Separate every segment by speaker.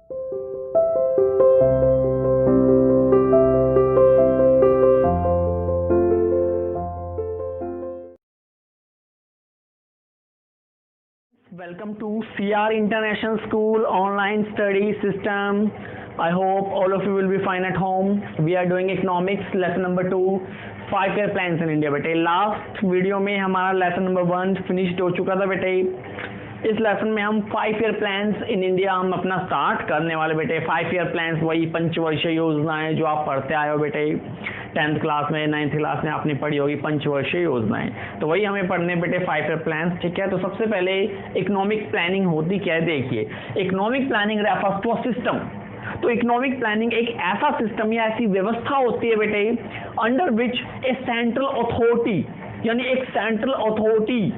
Speaker 1: Welcome to CR International School online study system. I hope all of you will be fine at home. We are doing economics lesson number 2, 5-year plans in India बेटे. Last video में हमारा lesson number 1 finished हो चुका था बेटे. इस lesson में हम 5-year प्लान्स इन इंडिया हम अपना स्टार्ट करने वाले बेटे. 5-year प्लान्स वही पंचवर्षीय योजनाएं जो आप पढ़ते आए हो बेटे. 10th क्लास में 9th क्लास में आपने पढ़ी होगी पंचवर्षीय योजनाएं, तो वही हमें पढ़ने बेटे 5-year प्लान्स. ठीक है, तो सबसे पहले इकोनॉमिक प्लानिंग होती क्या है देखिए. Economic planning refers to a system. तो इकोनॉमिक प्लानिंग एक ऐसा सिस्टम या ऐसी व्यवस्था होती है बेटे under which a central authority, यानी एक सेंट्रल अथॉरिटी,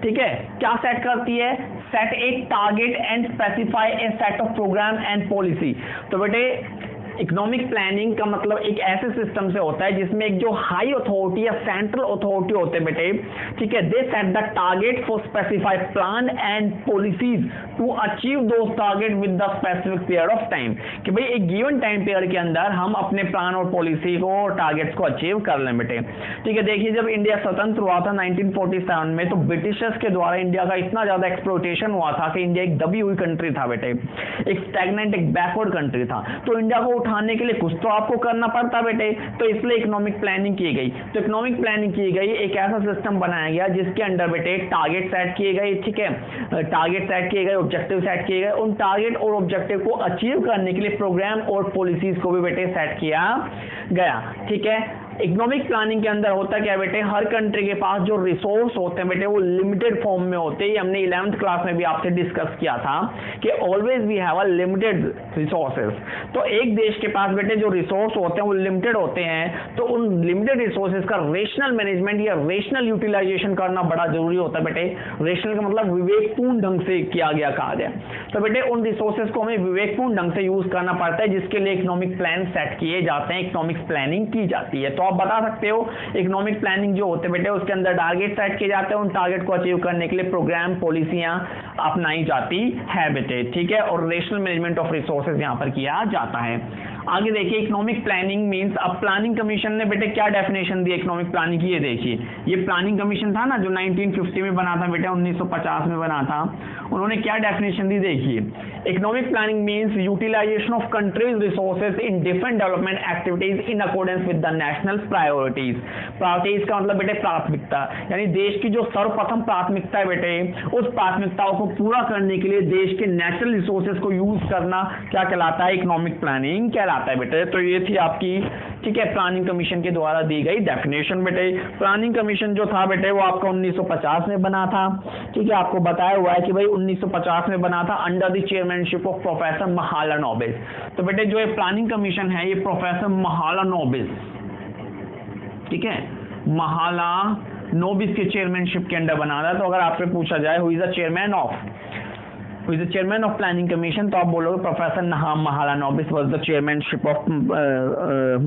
Speaker 1: ठीक है, क्या सेट करती है, set a target and specify a set of program and policy. तो बेटे इकोनॉमिक प्लानिंग का मतलब एक ऐसे सिस्टम से होता है जिसमें एक जो हाई अथॉरिटी या सेंट्रल अथॉरिटी होते हैं बेटे, ठीक है, they set the target for specify plan and policies to achieve those target with the specific period of time. कि भाई एक गिवन टाइम पीरियड के अंदर हम अपने प्लान और पॉलिसी को और टारगेट्स को अचीव कर लें बेटे. ठीक है, देखिए जब इंडिया स्वतंत्र हुआ था 1947 में, तो ब्रिटिशर्स के द्वारा इंडिया का इतना ज्यादा एक्सप्लोटेशन हुआ था कि इंडिया एक दबी हुई कंट्री था बेटे, एक स्टैग्नेंट, एक बैकवर्ड कंट्री था. तो इंडिया को उठाने के लिए कुछ तो आपको करना पड़ता बेटे, तो इसलिए इकोनॉमिक प्लानिंग की गई. तो इकोनॉमिक प्लानिंग की गई, एक ऐसा सिस्टम बनाया गया जिसके अंडर बेटे टारगेट सेट किए गए. ठीक है, टारगेट सेट किए गए, ऑब्जेक्टिव सेट किए गए. उन टारगेट और ऑब्जेक्टिव को अचीव करने के लिए प्रोग्राम और पॉलिसीज को भी बेटे सेट किया गया. ठीक है, इकोनॉमिक प्लानिंग के अंदर होता क्या बेटे, हर कंट्री के पास जो रिसोर्स होते हैं बेटे वो लिमिटेड फॉर्म में होते हैं. हमने 11th क्लास में भी आपसे डिस्कस किया था कि always we have a limited resources. तो एक देश के पास बेटे जो रिसोर्स होते हैं वो लिमिटेड होते हैं, तो उन लिमिटेड रिसोर्सेज का रेशनल मैनेजमेंट या रेशनल यूटिलाइजेशन करना बड़ा जरूरी होता है बेटे. रेशनल का मतलब विवेकपूर्ण ढंग से किया गया, कहा गया. तो बेटे उन रिसोर्सेज को हमें विवेकपूर्ण ढंग से यूज करना पड़ता है, जिसके लिए इकोनॉमिक प्लान सेट किए जाते हैं, इकोनॉमिक प्लानिंग की जाती है. तो आप बता सकते हो इकोनॉमिक प्लानिंग जो होते हैं बेटे उसके अंदर टारगेट सेट किए जाते हैं, उन टारगेट को अचीव करने के लिए प्रोग्राम पॉलिसियां अपनाई जाती है बेटे. ठीक है, और रेशनल मैनेजमेंट ऑफ रिसोर्सेज यहां पर किया जाता है. आगे देखिए इकोनॉमिक प्लानिंग मींस, अब प्लानिंग कमीशन ने बेटे क्या डेफिनेशन दी इकोनॉमिक प्लानिंग की, ये देखिए. ये प्लानिंग कमीशन था ना जो 1950 में बना था बेटा, 1950 में बना था. उन्होंने क्या डेफिनेशन दी देखिए. Economic planning means utilisation of country's resources in different development activities in accordance with the national priorities. Priorities का मतलब बेटे प्राथमिकता, यानी देश की जो सर्वप्रथम प्राथमिकता है बेटे, उस प्राथमिकताओं को पूरा करने के लिए देश के नेचुरल रिसोर्सेज को यूज करना क्या कहलाता है, इकोनॉमिक प्लानिंग कहलाता है बेटे. तो ये थी आपकी, ठीक है, प्लानिंग कमीशन के द्वारा दी गई डेफिनेशन बेटे. प्लानिंग कमीशन जो था बेटे वो आपका 1950 में बना था. ठीक है, आपको बताया हुआ है कि भाई 1950 में बना था under the chairmanship of professor Mahalanobis. तो बेटे जो ये प्लानिंग कमीशन है ये प्रोफेसर महालानोबिस, ठीक है, महालानोबिस के चेयरमैनशिप के अंडर बना था. तो अगर आपसे पूछा जाए who is the chairman of planning commission, तो आप बोलोगे professor Mahalanobis was the chairmanship of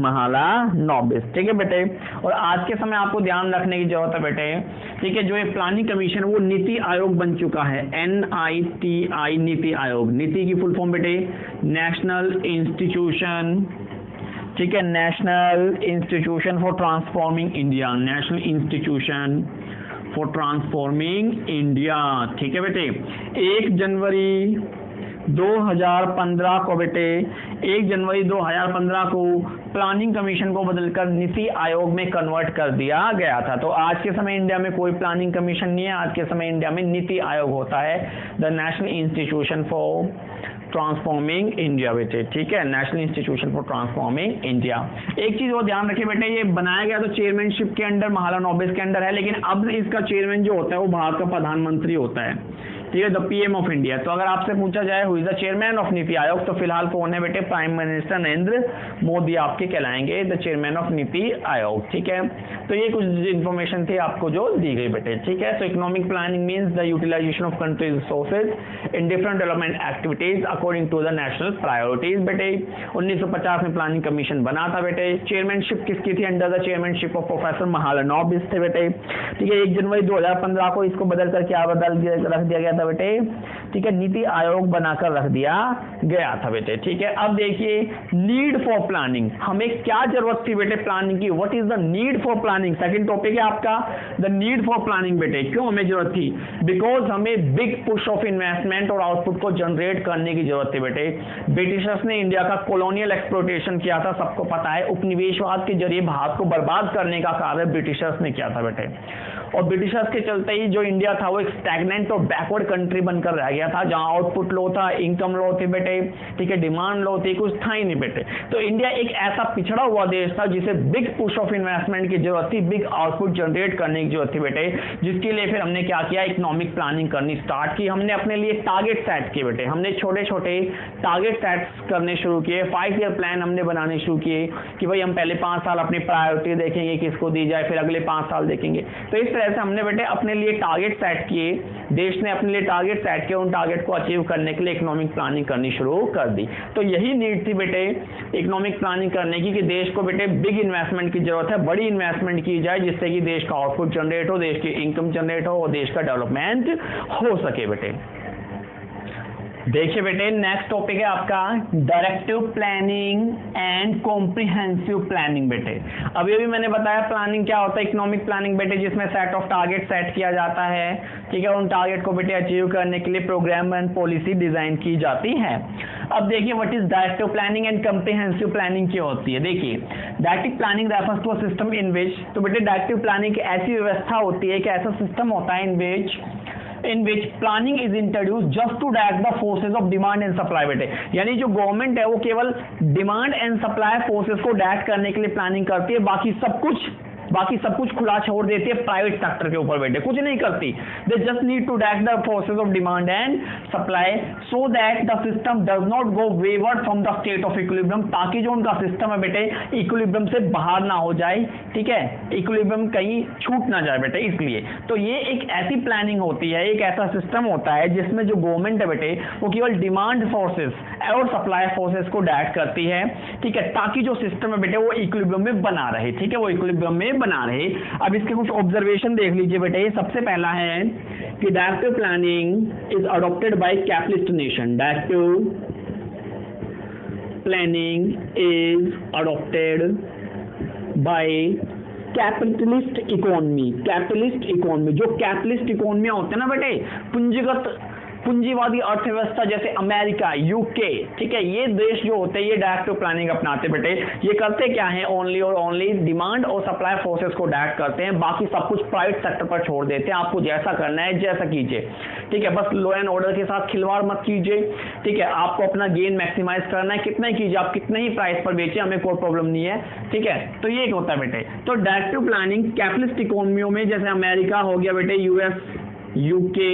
Speaker 1: Mahalanobis. ठीक है बेटे, और आज के समय आपको ध्यान रखने की जरूरत है बेटे, ठीक है, जो ये प्लानिंग कमीशन वो नीति आयोग बन चुका है. NITI नीति आयोग. नीति की फुल फॉर्म बेटे नेशनल इंस्टीट्यूशन, ठीक है, national institution for transforming India, national institution for transforming India. ठीक है बेटे, 1 जनवरी 2015 को बेटे, 1 जनवरी 2015 को प्लानिंग कमीशन को बदलकर नीति आयोग में कन्वर्ट कर दिया गया था. तो आज के समय इंडिया में कोई प्लानिंग कमीशन नहीं है, आज के समय इंडिया में नीति आयोग होता है, the national institution for transforming India बेटे. ठीक है, national institution for transforming India. एक चीज वो ध्यान रखिए बेटे, ये बनाया गया तो चेयरमैनशिप के अंडर महालानोबिस के अंडर है, लेकिन अब इसका चेयरमैन जो होता है वो भारत का प्रधानमंत्री होता है. ठीक है, द PM ऑफ इंडिया. तो अगर आपसे पूछा जाए who is the chairman of NITI Aayog, तो फिलहाल कौन है बेटे, प्राइम मिनिस्टर नरेंद्र मोदी आपके कहलाएंगे the chairman of NITI Aayog. ठीक है, तो ये कुछ इन्फॉर्मेशन थी आपको जो दी गई बेटे. ठीक है, so economic planning means the utilisation of country's resources in different development activities according to the national priorities बेटे. 1950 में प्लानिंग कमीशन बना था बेटे. चेयरमैनशिप किसकी थी, under the chairmanship of professor Mahalanobis थे बेटे. ठीक है, 1 जनवरी 2015 को इसको बदल कर क्या रख दिया गया था था बेटे, ठीक है, नीति आयोग बनाकर रख दिया गया था बेटे, ठीक है। अब देखिए नीड फॉर प्लानिंग, हमें क्या जरूरत थी बेटे प्लानिंग की, what is the need for planning, second topic है आपका द नीड फॉर प्लानिंग बेटे। क्यों हमें जरूरत थी, बिकॉज हमें बिग पुश ऑफ इन्वेस्टमेंट और आउटपुट को जनरेट करने की जरूरत थी बेटे। ब्रिटिशर्स ने इंडिया का कॉलोनियल एक्सप्लॉयटेशन किया था, सबको पता है, उपनिवेशवाद के जरिए भारत को बर्बाद करने का कार्य ब्रिटिशर्स ने किया था बेटे। और ब्रिटिशर्स के चलते ही जो इंडिया था वो एक स्टैग्नेंट और बैकवर्ड कंट्री बनकर रह गया था, जहां आउटपुट लो था, इनकम लो थी बेटे, ठीक है, डिमांड लो थी, कुछ था ही नहीं बेटे। तो इंडिया एक ऐसा पिछड़ा हुआ देश था जिसे बिग पुश ऑफ इन्वेस्टमेंट की जरूरत थी, बिग आउटपुट जनरेट करने की जरूरत थी बेटे, जिसके लिए फिर हमने क्या किया, इकोनॉमिक प्लानिंग करनी स्टार्ट की। हमने अपने लिए टारगेट सेट किए बेटे, हमने छोटे छोटे टारगेट सेट करने शुरू किए, 5 ईयर प्लान हमने बनाने शुरू किए कि भाई हम पहले 5 साल अपनी प्रायोरिटी देखेंगे किसको दी जाए, फिर अगले 5 साल देखेंगे। तो इस तरह से हमने बेटे अपने लिए टारगेट सेट किए, देश ने अपने लिए टारगेट सेट किए, उन टारगेट को अचीव करने के लिए इकोनॉमिक प्लानिंग करनी शुरू कर दी। तो यही नीड थी बेटे इकोनॉमिक प्लानिंग करने की कि देश को बेटे बिग इन्वेस्टमेंट की जरूरत है, बड़ी इन्वेस्टमेंट की जाए जिससे कि देश का आउटपुट जनरेट हो, देश की इनकम जनरेट हो और देश का डेवलपमेंट हो सके बेटे। देखिए बेटे नेक्स्ट टॉपिक है आपका directive planning and comprehensive planning बेटे। अभी अभी मैंने बताया प्लानिंग क्या होता है, इकोनॉमिक प्लानिंग बेटे जिसमें सेट ऑफ टारगेट सेट किया जाता है, ठीक है, उन टारगेट को बेटे अचीव करने के लिए प्रोग्राम एंड पॉलिसी डिजाइन की जाती है। अब देखिए what is directive planning and comprehensive planning क्या होती है। देखिए directive planning refers to a system in which, तो बेटे डायरेक्टिव प्लानिंग ऐसी व्यवस्था होती है कि ऐसा सिस्टम होता है in which planning is introduced just to direct the forces of demand and supply बेटे, यानी जो गवर्नमेंट है वो केवल डिमांड एंड सप्लाई फोर्सेस को डायरेक्ट करने के लिए प्लानिंग करती है, बाकी सब कुछ खुला छोड़ देती है प्राइवेट सेक्टर के ऊपर बेटे, कुछ नहीं करती। They just need to direct the forces of demand and supply so that the system does not go wayward from the state of equilibrium, ताकि जो उनका सिस्टम है बेटे इक्विलिब्रियम से बाहर ना हो जाए, ठीक है, इक्विलिब्रियम कहीं छूट ना जाए बेटे। इसलिए तो ये एक ऐसी प्लानिंग होती है, एक ऐसा सिस्टम होता है जिसमें जो गवर्नमेंट है बेटे वो केवल डिमांड फोर्सेस और सप्लाई फोर्सेस को डायरेक्ट करती है, ठीक है, ताकि जो सिस्टम है बेटे वो इक्विलिब्रियम में बना रहे, ठीक है, वो इक्विलिब्रियम में बना रहे। अब इसके कुछ ऑब्जर्वेशन देख लीजिए बेटे। सबसे पहला है कि directive planning is adopted by capitalist nation, directive planning is adopted by capitalist economy, जो कैपिटलिस्ट इकोनॉमी होते हैं ना बेटे, पूंजीवादी अर्थव्यवस्था जैसे अमेरिका, यूके, ठीक है, ये देश जो होते हैं ये डायरेक्टिव प्लानिंग अपनाते बेटे। ये करते क्या है, ओनली और ओनली डिमांड और सप्लाई फोर्सेस को डायरेक्ट करते हैं, बाकी सब कुछ प्राइवेट सेक्टर पर छोड़ देते हैं। आपको जैसा करना है जैसा कीजिए, ठीक है, बस लॉ एंड ऑर्डर के साथ खिलवाड़ मत कीजिए, ठीक है, आपको अपना गेन मैक्सिमाइज करना है, कितना ही कीजिए, आप कितने ही प्राइस पर बेचिए, हमें कोई प्रॉब्लम नहीं है, ठीक है। तो ये एक होता है बेटे। तो डायरेक्टिव प्लानिंग कैपिटलिस्ट इकोनॉमियों में जैसे अमेरिका हो गया बेटे, यूएस, यूके,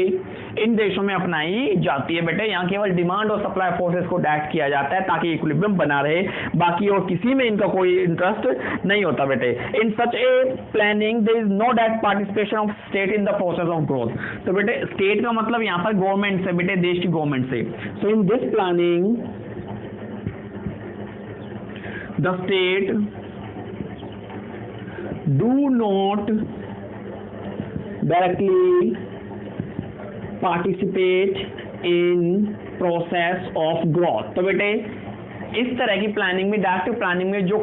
Speaker 1: इन देशों में अपनाई जाती है बेटे। यहाँ केवल डिमांड और सप्लाई फोर्सेस को डायरेक्ट किया जाता है ताकि इक्विलिब्रियम बना रहे, बाकी और किसी में इनका कोई इंटरेस्ट नहीं होता बेटे। In such a planning there is no direct participation of state in the process of growth. तो बेटे स्टेट का मतलब यहाँ पर गवर्नमेंट से बेटे, देश की गवर्नमेंट से। So in this planning the state do not directly participate in process of growth. तो बेटे इस तरह की प्लानिंग में, डायरेक्टिव प्लानिंग में जो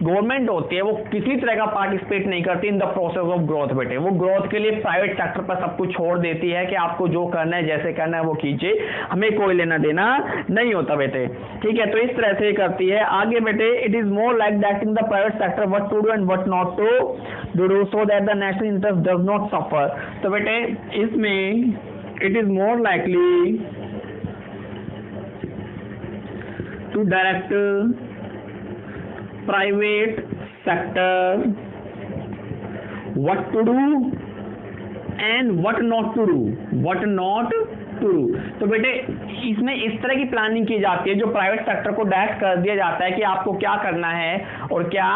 Speaker 1: गवर्नमेंट होती है वो किसी तरह का पार्टिसिपेट नहीं करती इन द प्रोसेस ऑफ ग्रोथ बेटे। वो ग्रोथ के लिए प्राइवेट सेक्टर पर सब कुछ छोड़ देती है कि आपको जो करना है जैसे करना है वो कीजिए, हमें कोई लेना देना नहीं होता बेटे, ठीक है। तो इस तरह से करती है। आगे बेटे it is more like that in the private sector what to do and what not to do so that the national interest does not suffer. तो बेटे इसमें it is more likely to direct private sector what to do and what not to do, तो बेटे इसमें इस तरह की planning की जाती है जो प्राइवेट सेक्टर को डायरेक्ट कर दिया जाता है कि आपको क्या करना है और क्या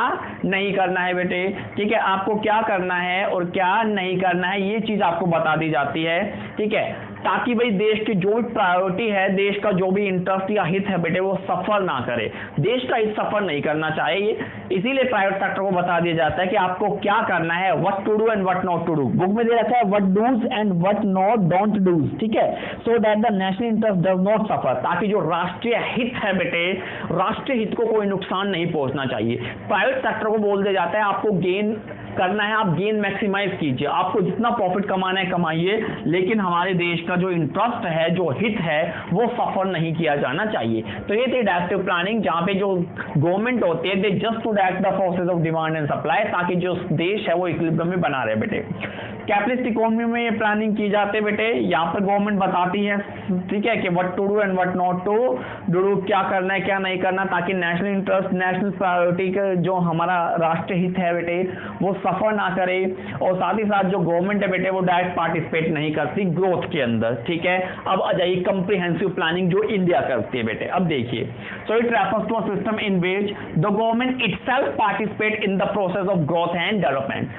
Speaker 1: नहीं करना है बेटे, ठीक है, आपको क्या करना है और क्या नहीं करना है ये चीज आपको बता दी जाती है, ठीक है। ताकि भाई देश की जो भी प्रायोरिटी है, देश का जो भी इंटरेस्ट या हित है बेटे, वो सफर ना करे। देश का हित सफर नहीं करना चाहिए, इसीलिए प्राइवेट सेक्टर को बता दिया जाता है कि आपको क्या करना है, what to do and what not to do. Book में दे रखा है what do's and what not don't do's, ठीक है, so that the national interest does not suffer, ताकि जो राष्ट्रीय हित है बेटे, राष्ट्रीय हित को कोई नुकसान नहीं पहुंचना चाहिए। प्राइवेट सेक्टर को बोल दिया जाता है आपको गेन करना है, आप गेन मैक्सिमाइज कीजिए, आपको जितना प्रॉफिट कमाना है कमाइए, लेकिन हमारे देश का जो इंटरेस्ट है, जो हित है, वो सफर नहीं किया जाना चाहिए। तो ये थी डायरेक्टिव प्लानिंग, जहां पे जो गवर्नमेंट होती है they just to direct the forces of demand and supply, ताकि जो देश है वो इक्विलिब्रियम में बना रहे बेटे। कैपिटलिस्ट इकोनॉमी में ये प्लानिंग की जाती है बेटे, यहाँ पर गवर्नमेंट बताती है, ठीक है, कि what to do and what not to do, क्या करना है क्या नहीं करना, ताकि नेशनल इंटरेस्ट, नेशनल प्रायोरिटी का जो हमारा राष्ट्रीय हित है बेटे, वो सफर ना करे। और साथ ही साथ जो गवर्नमेंट है बेटे, वो डायरेक्ट पार्टिसिपेट नहीं करती ग्रोथ के अंदर, ठीक है। अब आ जाइए कंप्रिहेंसिव प्लानिंग जो इंडिया करती है बेटे। अब देखिए, so it refers to a system in which the government itself participate in the process of growth and development.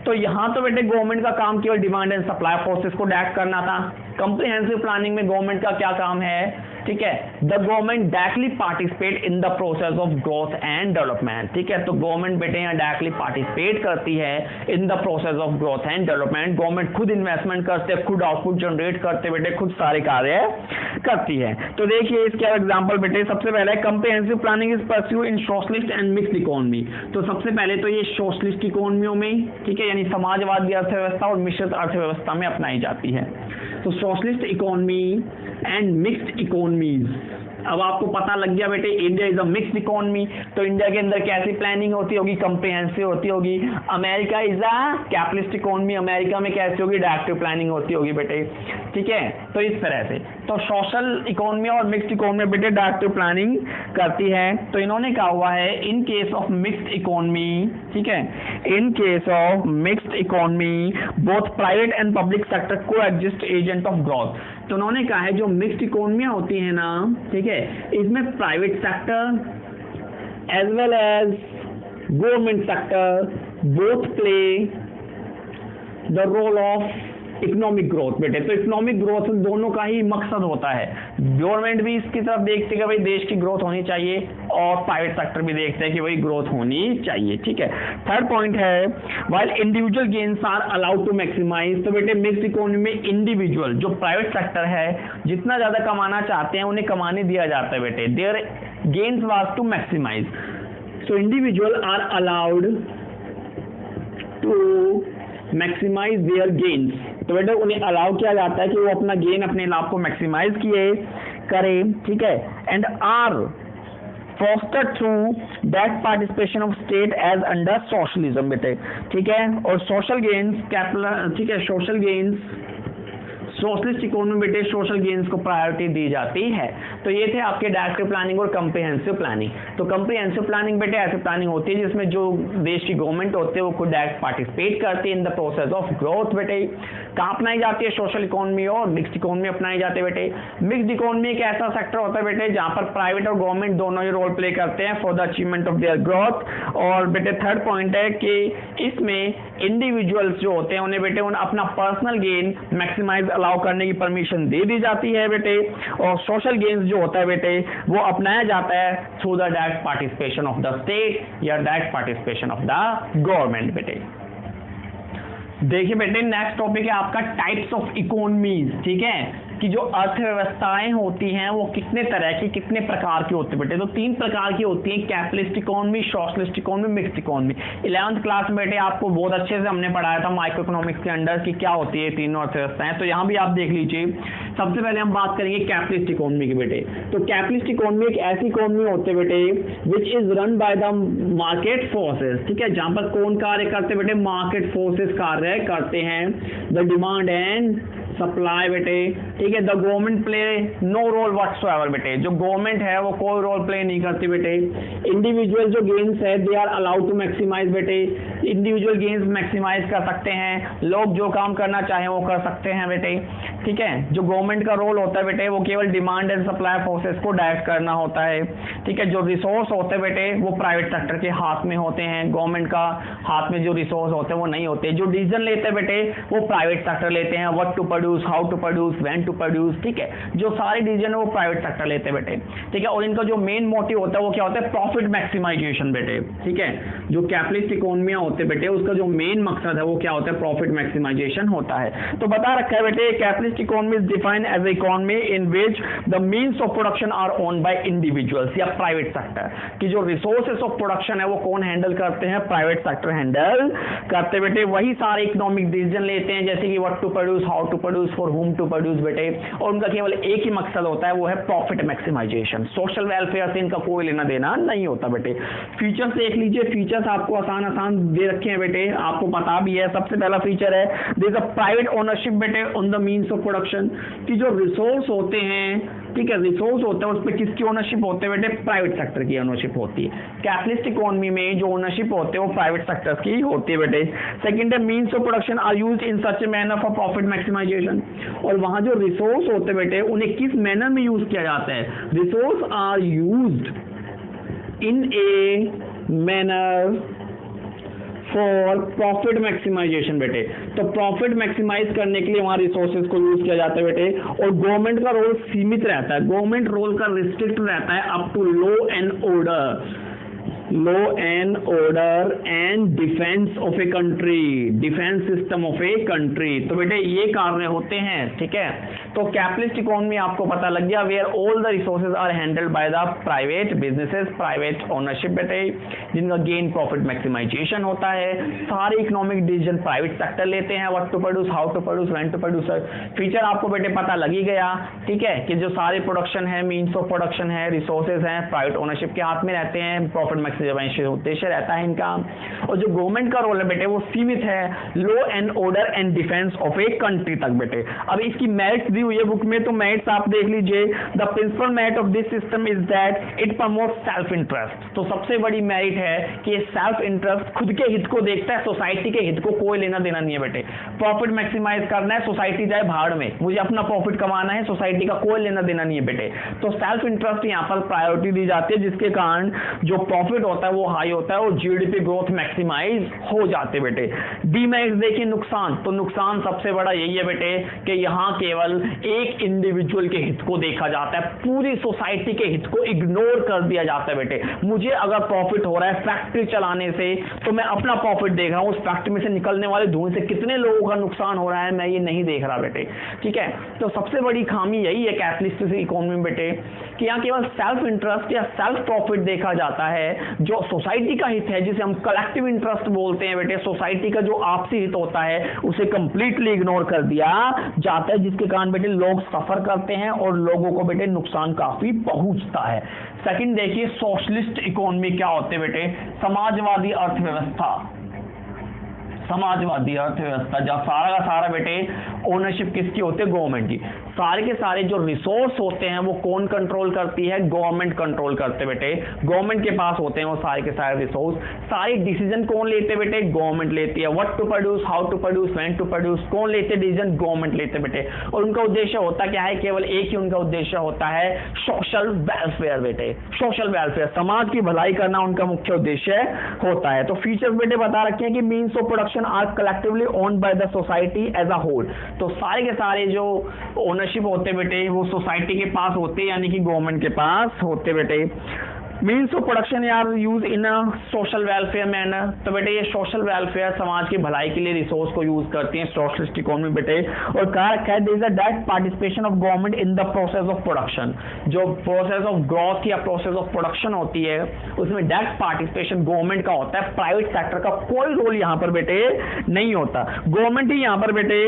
Speaker 1: तो यहां तो बेटे गवर्नमेंट का काम केवल डिमांड एंड सप्लाई फोर्सेस को डायरेक्ट करना था। कंप्रिहेंसिव प्लानिंग में गवर्नमेंट का क्या काम है, ठीक है, the government directly participate in the process of growth and development, ठीक है। तो गवर्नमेंट बेटे यहाँ डायरेक्टली पार्टिसिपेट करती है इन the process of growth and development. Government खुद इन्वेस्टमेंट करते, खुद आउटपुट जनरेट करते बेटे, खुद सारे कार्य करती है। तो देखिए इसके एग्जांपल बेटे, सबसे पहले comprehensive planning is pursued in socialist and mixed economy. तो सबसे पहले तो ये सोशलिस्ट इकोनॉमियों में, ठीक है, यानी समाजवादी अर्थव्यवस्था और मिश्रित अर्थव्यवस्था में अपनाई जाती है। तो socialist economy and mixed economies. अब आपको पता लग गया बेटे India is a mixed economy, तो इंडिया के अंदर कैसी प्लानिंग होती होगी, कंप्रिहेंसिव होती होगी। America is a capitalist economy, America में कैसी होगी, डायरेक्टिव प्लानिंग होती होगी बेटे, ठीक है। तो इस तरह से तो सोशल इकोनॉमी और मिक्स्ड इकोनॉमी बेटे डायरेक्टिव प्लानिंग करती है। तो इन्होंने कहा हुआ है in case of mixed economy, ठीक है, in case of mixed economy both private and public sector को एग्जिस्ट एजेंट ऑफ ग्रोथ। तो उन्होंने कहा है जो मिक्स्ड इकोनॉमियां होती है ना, ठीक है, इसमें private sector as well as government sector both play the role of economic growth बेटे। तो इकोनॉमिक ग्रोथ दोनों का ही मकसद होता है। गवर्नमेंट भी इसकी तरफ देखती है कि भाई देश की ग्रोथ होनी चाहिए, और प्राइवेट सेक्टर भी देखते हैं कि भाई ग्रोथ होनी चाहिए, ठीक है। थर्ड पॉइंट है while individual gains are allowed to maximise. तो बेटे मिक्स्ड इकोनॉमी में इंडिविजुअल जो प्राइवेट सेक्टर है जितना ज्यादा कमाना चाहते हैं उन्हें कमाने दिया जाता है बेटे, their gains was to maximise. So individual are allowed to maximise their gains. तो बेटा उन्हें अलाउ किया जाता है कि वो अपना गेन, अपने लाभ को मैक्सिमाइज किए करें, ठीक है। And are fostered through that participation of state as under socialism बेटे, ठीक है। और सोशल गेन्स कैपिटल, ठीक है, सोशल गेन्स सोशलिस्ट इकोनॉमी बेटे सोशल गेन्स को प्रायोरिटी दी जाती है। तो ये थे आपके डायरेक्टिव प्लानिंग और कंप्रिहेंसिव प्लानिंग। तो कंप्रिहेंसिव प्लानिंग बेटे ऐसी प्लानिंग होती है जिसमें जो देश की गवर्नमेंट होती है वो खुद डायरेक्ट पार्टिसिपेट करती है इन द प्रोसेस ऑफ ग्रोथ बेटे। कहाँ अपनाई जाती है, सोशल इकोनॉमी और मिक्स्ड इकोनॉमी अपनाई जाती है बेटे। मिक्स्ड इकोनॉमी एक ऐसा सेक्टर होता है बेटे जहाँ पर प्राइवेट और गवर्नमेंट दोनों ही रोल प्ले करते हैं for the achievement of their growth. और बेटे थर्ड पॉइंट है कि इसमें इंडिविजुअल्स जो होते हैं उन्हें बेटे अपना पर्सनल गेन मैक्सिमाइज अलाउ करने की परमिशन दे दी जाती है बेटे। और सोशल गेन्स जो होता है बेटे वो अपनाया जाता है through the direct participation of the state या direct participation of the government बेटे। देखिए बेटे नेक्स्ट टॉपिक है आपका टाइप्स ऑफ इकोनॉमीज, ठीक है, कि जो अर्थव्यवस्थाएं होती हैं वो कितने तरह की, कितने प्रकार की होती है बेटे। तो तीन प्रकार की होती है, capitalist economy, socialist economy, mixed economy. 11th class में बेटे आपको बहुत अच्छे से हमने पढ़ाया था माइक्रो इकोनॉमिक्स के अंडर कि क्या होती है तीनों अर्थव्यवस्थाएं। तो यहाँ भी आप देख लीजिए। सबसे पहले हम बात करेंगे कैपिटलिस्ट इकोनॉमी की बेटे। तो कैपिटलिस्ट इकोनॉमी एक ऐसी इकोनॉमी होती है बेटे which is run by the market forces, ठीक है, जहां पर कौन कार्य करते बेटे, मार्केट फोर्सेस कार्य करते हैं। द डिमांड एंड सप्लाई बेटे, ठीक है। The government play no role whatsoever बेटे, जो गवर्नमेंट है वो कोई रोल प्ले नहीं करती बेटे। इंडिविजुअल जो गेन्स है they are allowed to maximise बेटे, इंडिविजुअल गेन्स मैक्सिमाइज कर सकते हैं, लोग जो काम करना चाहें वो कर सकते हैं बेटे, ठीक है। जो गवर्नमेंट का रोल होता है बेटे वो केवल डिमांड एंड सप्लाई फोर्सेस को डायरेक्ट करना होता है, ठीक है। जो रिसोर्स होते हैं बेटे वो प्राइवेट सेक्टर के हाथ में होते हैं, गवर्नमेंट का हाथ में जो रिसोर्स होते हैं वो नहीं होते। जो डिसीजन लेते हैं बेटे वो प्राइवेट सेक्टर लेते हैं, what to produce, how to produce, when to produce, ठीक है। जो सारे डिसीजन है वो प्राइवेट सेक्टर लेते हैं बेटे, ठीक है। और इनका जो मेन मोटिव होता है वो क्या होता है, प्रॉफिट मैक्सिमाइजेशन बेटे, ठीक है। जो कैपिटलिस्ट इकोनॉमियां होते हैं बेटे उसका जो मेन मकसद है वो क्या होता है, प्रॉफिट मैक्सिमाइजेशन होता है। तो बता रखा है बेटे capitalist economy is defined as a economy in which the means of production are owned by individuals या प्राइवेट सेक्टर, कि जो रिसोर्सेस ऑफ प्रोडक्शन है वो कौन हैंडल करते हैं, प्राइवेट सेक्टर हैंडल करते हैं बेटे। वही सारे इकोनॉमिक डिसीजन लेते हैं जैसे कि what to produce, how to produce, for whom to produce बेटे, और उनका केवल एक ही मकसद होता है वो है प्रॉफिट मैक्सिमाइजेशन। सोशल वेलफेयर से इनका कोई लेना देना नहीं होता बेटे। फीचर्स देख लीजिए, फीचर्स आपको आसान आसान दे रखे हैं बेटे, आपको पता भी है। सबसे पहला फीचर है there is a private ownership बेटे on the means of production, कि जो रिसोर्स होते हैं, ठीक है, रिसोर्स होते हैं उस पर किसकी ओनरशिप होते हैं बेटे, प्राइवेट सेक्टर की ओनरशिप होती है। कैपिटलिस्ट इकोनॉमी में जो ओनरशिप होते हैं वो प्राइवेट सेक्टर की होती है बेटे। सेकंड है means of production are used in such a manner for profit maximisation, और वहां जो रिसोर्स होते हैं बेटे उन्हें किस मैनर में यूज किया जाता है, resource are used in a manner for profit maximisation बेटे। तो प्रॉफिट मैक्सिमाइज करने के लिए वहां रिसोर्सेज को यूज किया जाता है बेटे, और गवर्नमेंट का रोल सीमित रहता है, गवर्नमेंट रोल का रिस्ट्रिक्ट रहता है up to law and order and defence of a country, defence system of a country. तो बेटे ये कार्य होते हैं, ठीक है। तो कैपिटलिस्ट इकोनॉमी आपको पता लग गया where all the resources are handled by the private businesses, private ownership बेटे, जिनका गेन प्रॉफिट मैक्सिमाइजेशन होता है। सारे इकोनॉमिक डिसीजन प्राइवेट सेक्टर लेते हैं, what to produce, how to produce, when to produce. Feature आपको बेटे पता लग ही गया, ठीक है, कि जो सारे प्रोडक्शन है, मीन्स ऑफ प्रोडक्शन है, रिसोर्सेज हैं, प्राइवेट ओनरशिप के हाथ में रहते हैं, प्रॉफिट मैक्सिमाइजेशन उद्देश्य रहता है इनका। और जो गवर्नमेंट का रोल है बेटे वो सीमित है law and order and defence of a country तक बेटे। अब इसकी मेरिट्स दी हुई है बुक में, तो मेरिट्स आप देख लीजिए। The principal merit of this system is that it promote self interest. तो सबसे बड़ी मेरिट है कि सेल्फ इंटरेस्ट, खुद के हित को देखता है, सोसाइटी के हित को कोई लेना देना नहीं है बेटे। प्रॉफिट मैक्सिमाइज करना है, सोसाइटी जाए भाड़ में, मुझे अपना प्रॉफिट कमाना है, सोसाइटी का कोई लेना देना नहीं है बेटे। तो सेल्फ इंटरेस्ट यहाँ पर प्रायोरिटी दी जाती है, जिसके कारण जो प्रॉफिट होता है वो हाई होता है और जीडीपी ग्रोथ मैक्सिमाइज हो जाते बेटे। डीमेरिट्स देखिए, नुकसान, तो नुकसान सबसे बड़ा यही है बेटे कि यहाँ केवल एक इंडिविजुअल के हित को देखा जाता है, पूरी सोसाइटी के हित को इग्नोर कर दिया जाता है बेटे। मुझे अगर प्रॉफिट हो रहा है फैक्ट्री चलाने से तो मैं अपना प्रॉफिट देख रहा हूं, उस फैक्ट्री में से निकलने वाले धुएं से कितने लोगों का नुकसान हो रहा है मैं ये नहीं देख रहा बेटे, ठीक है। तो सबसे बड़ी खामी यही है कैपिटलिस्ट इकोनॉमी में बेटे, कि यहाँ केवल सेल्फ इंटरेस्ट या सेल्फ प्रॉफिट देखा जाता है। जो सोसाइटी का हित है, जिसे हम कलेक्टिव इंटरेस्ट बोलते हैं बेटे, सोसाइटी का जो आपसी हित होता है उसे कंप्लीटली इग्नोर कर दिया जाता है, जिसके कारण बेटे लोग सफर करते हैं और लोगों को बेटे नुकसान काफी पहुंचता है। सेकंड देखिए, सोशलिस्ट इकोनॉमी क्या होते हैं बेटे, समाजवादी अर्थव्यवस्था। समाजवादी अर्थव्यवस्था जहाँ सारा का सारा बेटे ओनरशिप किसकी होती है, गवर्नमेंट की। सारे के सारे जो रिसोर्स होते हैं वो कौन कंट्रोल करती है, गवर्नमेंट कंट्रोल करते बेटे, गवर्नमेंट के पास होते हैं वो सारे के सारे रिसोर्स। सारे डिसीजन कौन लेते बेटे, गवर्नमेंट लेती है। What to produce, how to produce, when to produce, कौन लेते डिसीजन, गवर्नमेंट लेते बेटे। और उनका उद्देश्य होता क्या है, केवल एक ही उनका उद्देश्य होता है, सोशल वेलफेयर बेटे, सोशल वेलफेयर, समाज की भलाई करना उनका मुख्य उद्देश्य होता है। तो फीचर्स बेटे बता रखे हैं कि means of production are collectively owned by the society as a whole. तो सारे के सारे जो ओनरशिप होते बेटे वो सोसाइटी के पास होते, यानी कि गवर्नमेंट के पास होते बेटे। Means of production are use in a social welfare manner. तो बेटे ये सोशल वेलफेयर, समाज की भलाई के लिए रिसोर्स को यूज करती हैं सोशलिस्ट इकोनॉमी बेटे। और कहा रखा है there is a direct participation of government in the process of production. जो प्रोसेस ऑफ ग्रोथ या प्रोसेस ऑफ प्रोडक्शन होती है उसमें डायरेक्ट पार्टिसिपेशन गवर्नमेंट का होता है, प्राइवेट सेक्टर का कोई रोल यहाँ पर बेटे नहीं होता। गवर्नमेंट ही यहाँ पर बेटे,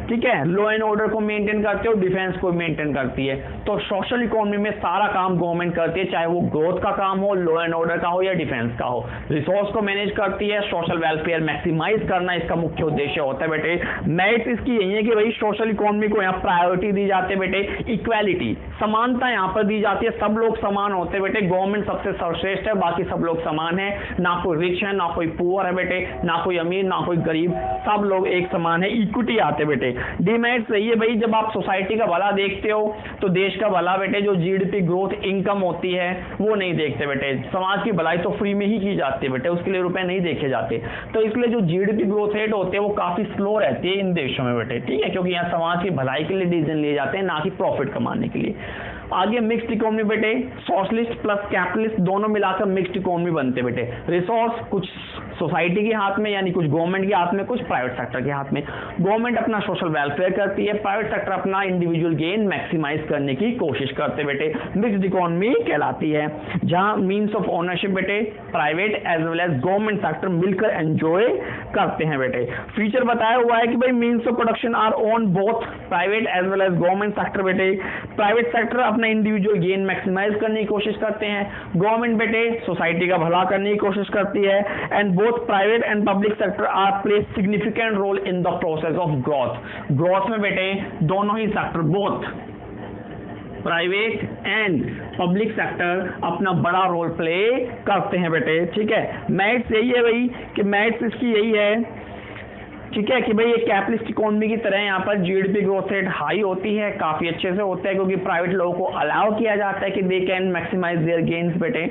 Speaker 1: ठीक है, लॉ एंड ऑर्डर को मेंटेन करती है और डिफेंस को मेंटेन करती है। तो सोशल इकोनॉमी में सारा काम गवर्नमेंट करती है, चाहे वो ग्रोथ का काम हो, लॉ एंड ऑर्डर का हो या डिफेंस का हो। रिसोर्स को मैनेज करती है, सोशल वेलफेयर मैक्सिमाइज करना इसका मुख्य उद्देश्य होता है बेटे। मेरिट इसकी यही है कि भाई सोशल इकोनॉमी को यहाँ प्रायोरिटी दी जाती है बेटे, इक्वालिटी, समानता यहाँ पर दी जाती है, सब लोग समान होते हैं बेटे। गवर्नमेंट सबसे सर्वश्रेष्ठ है, बाकी सब लोग समान है, ना कोई रिच है ना कोई पुअर है बेटे, ना कोई अमीर ना कोई गरीब, सब लोग एक समान है, इक्विटी आते बेटे। बेटे। डीमेरिट सही है भाई, जब आप सोसाइटी का भला देखते हो तो देश का भला बेटे, जो जीडीपी ग्रोथ इनकम होती है वो नहीं देखते बेटे। समाज की भलाई तो फ्री में ही की जाती है बेटे, उसके लिए रुपए नहीं देखे जाते। तो इसलिए जो जीडीपी ग्रोथ रेट होते हैं वो काफी स्लो रहती है इन देशों में बेटे, ठीक है, क्योंकि यहाँ समाज की भलाई के लिए डिसीजन लिए जाते हैं, ना कि प्रॉफिट कमाने के लिए। आगे मिक्स्ड इकोनॉमी बेटे, सोशलिस्ट प्लस कैपिटलिस्ट दोनों मिलाकर मिक्स्ड इकोनॉमी बनते बेटे। रिसोर्स कुछ सोसाइटी के हाथ में, यानी कुछ गवर्नमेंट के हाथ में, कुछ प्राइवेट सेक्टर के हाथ में। गवर्नमेंट अपना सोशल वेलफेयर करती है, प्राइवेट सेक्टर अपना इंडिविजुअल गेन मैक्सिमाइज करने की कोशिश करते बेटे। मिक्स्ड इकोनॉमी कहलाती है, जहां मीन्स ऑफ ओनरशिप बेटे private as well as government sector मिलकर एंजॉय करते हैं बेटे। फीचर बताया हुआ है कि भाई means of production are own both private as well as government sector बेटे। प्राइवेट सेक्टर अपना इंडिविजुअल गेन मैक्सिमाइज करने की कोशिश करते हैं, गवर्नमेंट बेटे सोसाइटी का भला करने की कोशिश करती है। And both private and public sector are play significant role in the process of growth. Growth में बेटे दोनों ही सेक्टर, both private and public sector अपना बड़ा रोल प्ले करते हैं बेटे, ठीक है। मैथ्स यही है भाई कि मैथ्स इसकी यही है, ठीक है, कि भाई ये कैपिटलिस्ट इकोनॉमी की तरह यहाँ पर जीडीपी ग्रोथ रेट हाई होती है, काफी अच्छे से होता है, क्योंकि प्राइवेट लोगों को अलाउ किया जाता है कि they can maximize their gains बेटे,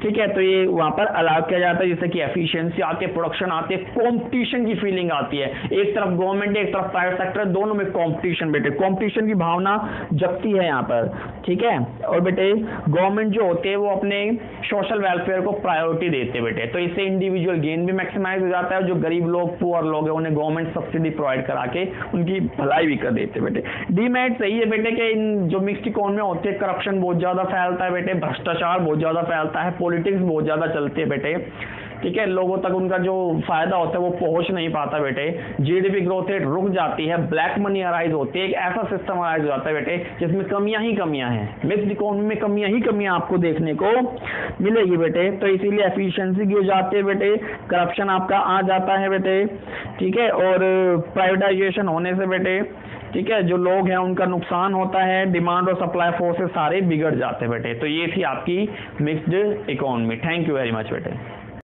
Speaker 1: ठीक है। तो ये वहाँ पर अलाउ किया जाता है, जैसे कि एफिशिएंसी आती है, प्रोडक्शन आती है, कॉम्पिटिशन की फीलिंग आती है। एक तरफ गवर्नमेंट है, एक तरफ प्राइवेट सेक्टर, दोनों में कॉम्पिटिशन बेटे, कॉम्पिटिशन की भावना जगती है यहाँ पर, ठीक है। और बेटे गवर्नमेंट जो होते हैं वो अपने सोशल वेलफेयर को प्रायोरिटी देते हैं बेटे, तो इससे इंडिविजुअल गेन भी मैक्सिमाइज हो जाता है। जो गरीब लोग, पुअर लोग हैं, उन्हें गवर्नमेंट सब्सिडी प्रोवाइड करा के उनकी भलाई भी कर देते बेटे। डीमेरिट सही है बेटे कि इन जो मिक्स्ड इकोनॉमी होती है, करप्शन बहुत ज्यादा फैलता है बेटे, भ्रष्टाचार बहुत ज्यादा फैलता है, पॉलिटिक्स बहुत ज्यादा चलती है बेटे, ठीक है। लोगों तक उनका जो फायदा होता है वो पहुंच नहीं पाता बेटे, जीडीपी ग्रोथ रेट रुक जाती है, ब्लैक मनी अराइज होती है, एक ऐसा सिस्टम अराइज हो जाता है बेटे जिसमें कमियां ही कमियां हैं। मिक्स्ड इकोनॉमी में कमियां ही कमियां आपको देखने को मिलेगी बेटे, तो इसीलिए एफिशिएंसी गिर जाती है बेटे, करप्शन आपका आ जाता है बेटे, ठीक है। और प्राइवेटाइजेशन होने से बेटे, ठीक है, जो लोग हैं उनका नुकसान होता है, डिमांड और सप्लाई फोर्सेस सारे बिगड़ जाते हैं बेटे। तो ये थी आपकी mixed economy. Thank you very much बेटे।